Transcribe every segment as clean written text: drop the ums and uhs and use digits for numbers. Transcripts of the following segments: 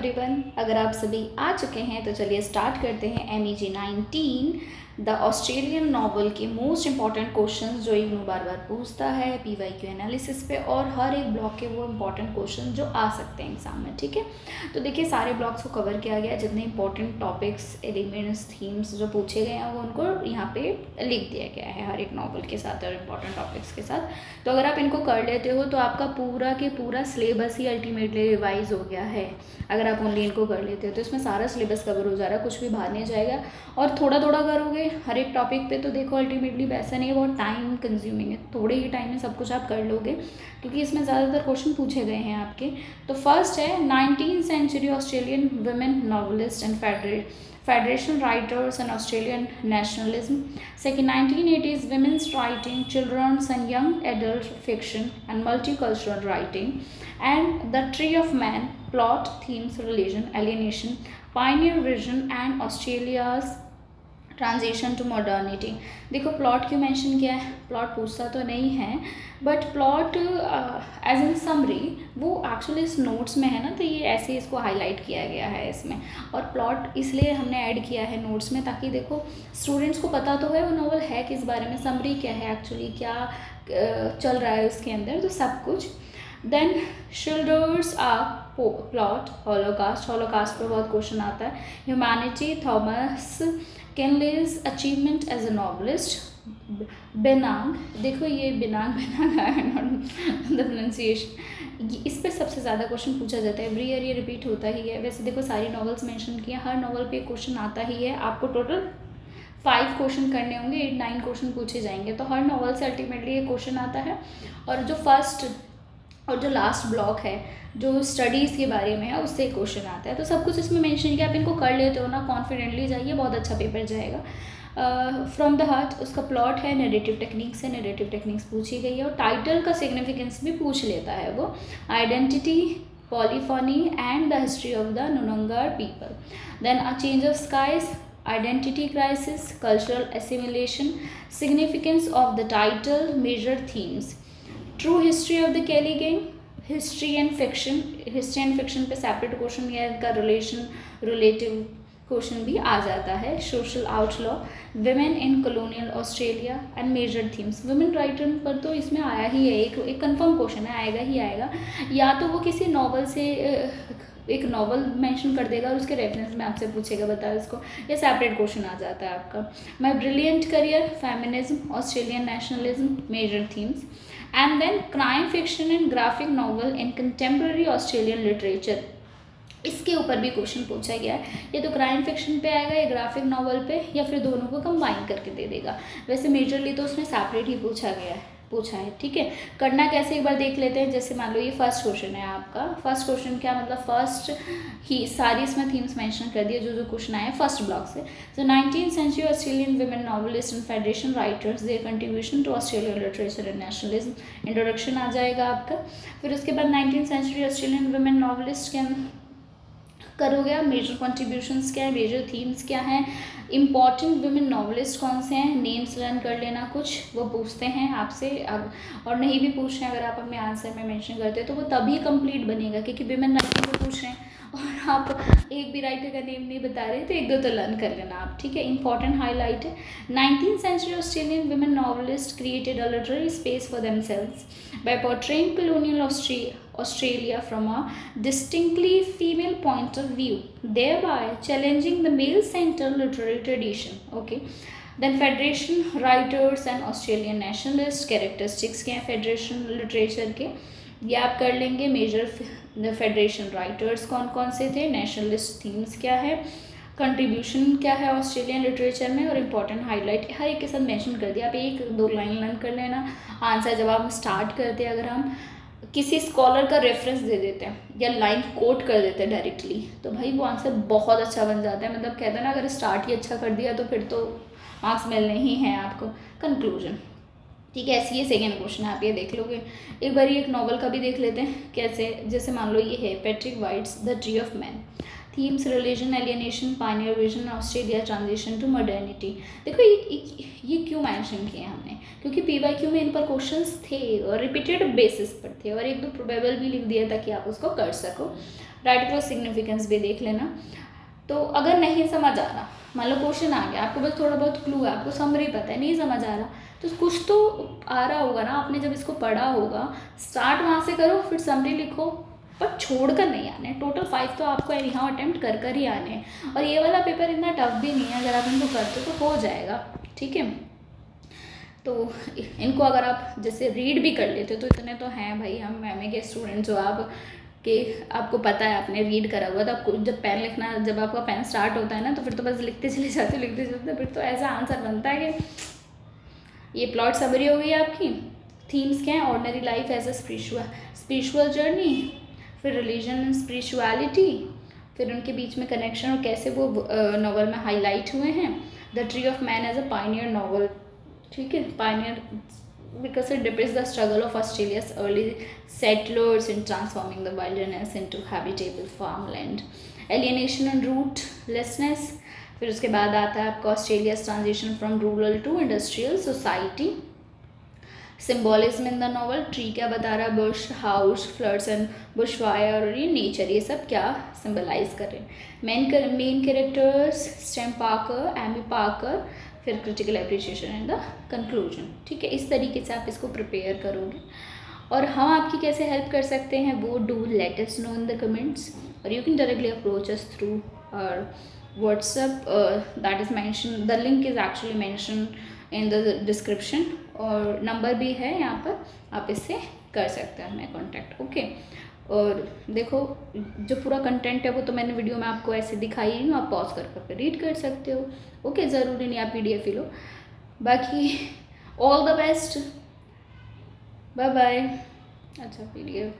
Everyone, अगर आप सभी आ चुके हैं तो चलिए स्टार्ट करते हैं MEG 19 द ऑस्ट्रेलियन नॉवल के मोस्ट इंपॉर्टेंट क्वेश्चंस जो इग्नू बार बार पूछता है PYQ एनालिसिस पे, और हर एक ब्लॉक के वो इंपॉर्टेंट क्वेश्चन जो आ सकते हैं एग्जाम में। ठीक है, तो देखिए सारे ब्लॉक्स को कवर किया गया है। जितने इंपॉर्टेंट टॉपिक्स, एलिमेंट्स, थीम्स जो पूछे गए हैं वो उनको यहाँ पे लिख दिया गया है हर एक नॉवल के साथ और इम्पॉर्टेंट टॉपिक्स के साथ। तो अगर आप इनको कर लेते हो तो आपका पूरा के पूरा सिलेबस ही अल्टीमेटली रिवाइज हो गया है। अगर आप ओनली इनको कर लेते हो तो इसमें सारा सिलेबस कवर हो जा रहा है, कुछ भी बाहर नहीं जाएगा। और थोड़ा थोड़ा करोगे हर एक टॉपिक पे तो देखो अल्टीमेटली वैसा नहीं है, बहुत टाइम कंज्यूमिंग है। थोड़े ही टाइम में सब कुछ आप कर लोगे क्योंकि इसमें ज़्यादातर क्वेश्चन पूछे गए हैं आपके। तो फर्स्ट है 19th century Australian women novelist and Federation writers and Australian nationalism. Second, 1980s women's writing, children's and young adult fiction, and multicultural writing. And The Tree of Man, plot, themes, religion, alienation, pioneer vision, and Australia's transition to modernity. देखो plot क्यों mention किया है, plot पूछता तो नहीं है but plot as in summary वो actually इस नोट्स में है ना, तो ये ऐसे इसको हाईलाइट किया गया है इसमें। और प्लॉट इसलिए हमने ऐड किया है नोट्स में ताकि देखो स्टूडेंट्स को पता तो है वो नॉवल है किस बारे में, समरी क्या है एक्चुअली, क्या चल रहा है उसके अंदर, तो सब कुछ। Then Schindler's Ark plot, Holocaust पर बहुत क्वेश्चन आता है। Humanity, Thomas Keneally achievement as a novelist. Benang, देखो ये बेनांग द प्रोनाउंसिएशन, इस पर सबसे ज़्यादा क्वेश्चन पूछा जाता है। एवरी ईयर ये रिपीट होता ही है। वैसे देखो सारी नॉवेल्स मेंशन किए, हर नॉवल पे क्वेश्चन आता ही है। आपको टोटल 5 क्वेश्चन करने होंगे, 8-9 क्वेश्चन पूछे जाएंगे, तो हर नॉवल से अल्टीमेटली ये क्वेश्चन आता है। और जो फर्स्ट और जो लास्ट ब्लॉक है जो स्टडीज़ के बारे में है उससे क्वेश्चन आता है। तो सब कुछ इसमें मेंशन किया, आप इनको कर लेते हो ना, कॉन्फिडेंटली जाइए, बहुत अच्छा पेपर जाएगा। फ्रॉम द हार्ट उसका प्लॉट है, नैरेटिव टेक्निक्स है, नैरेटिव टेक्निक्स पूछी गई है। और टाइटल का सिग्निफिकेंस भी पूछ लेता है वो। Identity, polyphony and the history of the Noongar people. Then a change of skies, identity crisis, cultural assimilation, significance of the title, major themes, true history of the Kelly gang, history and fiction पे separate question या इनका relative question भी आ जाता है। Social outlaw, women in colonial Australia and major themes. Women writer पर तो इसमें आया ही है, एक कंफर्म क्वेश्चन है, आएगा ही आएगा। या तो वो किसी नॉवल से एक नॉवल मेंशन कर देगा और उसके रेफरेंस में आपसे पूछेगा बताओ इसको, ये सेपरेट क्वेश्चन आ जाता है आपका। My brilliant career, feminism, Australian nationalism, major themes. And then crime fiction and graphic novel in contemporary Australian literature, इसके ऊपर भी क्वेश्चन पूछा गया है। ये तो क्राइम फिक्शन पे आएगा या ग्राफिक नॉवल पे, या फिर दोनों को कंबाइन करके दे देगा। वैसे मेजरली तो उसमें सेपरेट ही पूछा है। ठीक है, करना कैसे एक बार देख लेते हैं। जैसे मान लो ये फर्स्ट क्वेश्चन है आपका। फर्स्ट क्वेश्चन क्या मतलब, फर्स्ट ही सारी इसमें थीम्स मेंशन कर दिए जो क्वेश्चन आए फर्स्ट ब्लॉक से। तो 19th century Australian women novelist and federation writers, their contribution to Australian literature and nationalism, introduction आ जाएगा आपका। फिर उसके बाद 19th century Australian women novelist के करोगे आप, मेजर कॉन्ट्रीब्यूशंस क्या है, मेजर थीम्स क्या हैं, इंपॉर्टेंट वुमेन नॉवलिस्ट कौन से हैं, नेम्स लर्न कर लेना, कुछ वो पूछते हैं आपसे। अब और नहीं भी पूछ रहे हैं, अगर आप अपने आंसर में मेंशन करते हो तो वो तभी कंप्लीट बनेगा क्योंकि वुमेन राइटिंग को पूछ रहे हैं और आप एक भी राइटर का नेम नहीं बता रहे, तो 1-2 तो लर्न कर लेना आप। ठीक है, इंपॉर्टेंट हाईलाइट है। 19th century Australian women novelist created a literary space for themselves by portraying colonial Australia from a distinctly female point of view, thereby challenging the male-centered literary tradition. Okay. Then Federation writers and Australian nationalist characteristics क्या हैं Federation literature के, ये आप कर लेंगे। Major federation writers कौन कौन से थे, नेशनलिस्ट थीम्स क्या है, कंट्रीब्यूशन क्या है ऑस्ट्रेलियन लिटरेचर में, और इम्पॉर्टेंट हाईलाइट हर एक के साथ मेंशन कर दिया। आप 1-2 लाइन लर्न कर लेना। आंसर जब आप स्टार्ट करते हैं, अगर हम किसी स्कॉलर का रेफरेंस दे देते हैं या लाइन कोट कर देते हैं डायरेक्टली, तो भाई वो आंसर बहुत अच्छा बन जाता है। मतलब कहते हैं ना, अगर स्टार्ट ही अच्छा कर दिया तो फिर तो मार्क्स मिलने ही हैं आपको। कंक्लूजन, ठीक है, ऐसी ये सेकेंड क्वेश्चन है, आप ये देख लोगे। एक बार एक नॉवल का भी देख लेते हैं कैसे। जैसे मान लो ये है Patrick White's The Tree of Man. Themes, religion, alienation, pioneer vision, Australia, transition to modernity. देखो ये क्यों मेंशन किए हमने, क्योंकि PYQ में इन पर क्वेश्चंस थे और रिपीटेड बेसिस पर थे, और 1-2 प्रोबेबल भी लिख दिया ताकि आप उसको कर सको। राइट क्रॉस सिग्निफिकेंस भी देख लेना। तो अगर नहीं समझ आ रहा, मान लो क्वेश्चन आ गया, आपको बस थोड़ा बहुत क्लू है, आपको समरी पता है, नहीं समझ आ रहा, तो कुछ तो आ रहा होगा ना, आपने जब इसको पढ़ा होगा। स्टार्ट वहाँ से करो, फिर समरी लिखो, पर छोड़ कर नहीं आने। टोटल 5 तो आपको यहाँ अटेम्प्ट कर ही आने हैं। और ये वाला पेपर इतना टफ भी नहीं है, अगर आप इनको करते तो हो जाएगा, ठीक है। तो इनको अगर आप जैसे रीड भी कर लेते हो तो इतने तो हैं भाई, हम एमए के स्टूडेंट्स हो आप, कि आपको पता है, आपने रीड करा हुआ, तो आपको जब पेन लिखना, जब आपका पेन स्टार्ट होता है ना, तो फिर तो बस लिखते चले जाते लिखते चलते, फिर तो ऐसा आंसर बनता है कि ये प्लॉट समरी हो गई आपकी। थीम्स क्या है? Ordinary life as a spiritual journey, फिर रिलीजन एंड स्पिरिचुअलिटी, फिर उनके बीच में कनेक्शन और कैसे वो नॉवल में हाईलाइट हुए हैं। The Tree of Man as a pioneer novel, ठीक है, pioneer because it depicts the struggle of Australia's early settlers in transforming the wilderness into habitable farmland, alienation and rootlessness। फिर उसके बाद आता है आपका Australia's transition from rural to industrial society. Symbolism in the novel, tree क्या बता रहा है, bush, house, floods and bush fire, और ये नेचर, ये सब क्या सिम्बलाइज कर रहे हैं। Main characters Stan Parker, Amy Parker, फिर critical appreciation and the conclusion, ठीक है। इस तरीके से आप इसको प्रिपेयर करोगे। और हम आपकी कैसे हेल्प कर सकते हैं वो do let us know in the comments, और you can directly approach us through our WhatsApp, that is mention, the link is actually mention in the description, और नंबर भी है यहाँ पर, आप इससे कर सकते हैं हमें कॉन्टैक्ट, ओके। और देखो जो पूरा कंटेंट है वो तो मैंने वीडियो में आपको ऐसे दिखाई ही हूँ, आप पॉज कर करके रीड कर सकते हो, ओके। ज़रूरी नहीं आप PDF ही लो। बाकी all the best, bye bye. अच्छा PDF,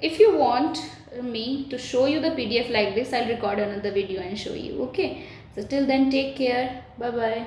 if you want me to show you the PDF like this, I'll record another video and show you, okay। So till then, take care, bye bye।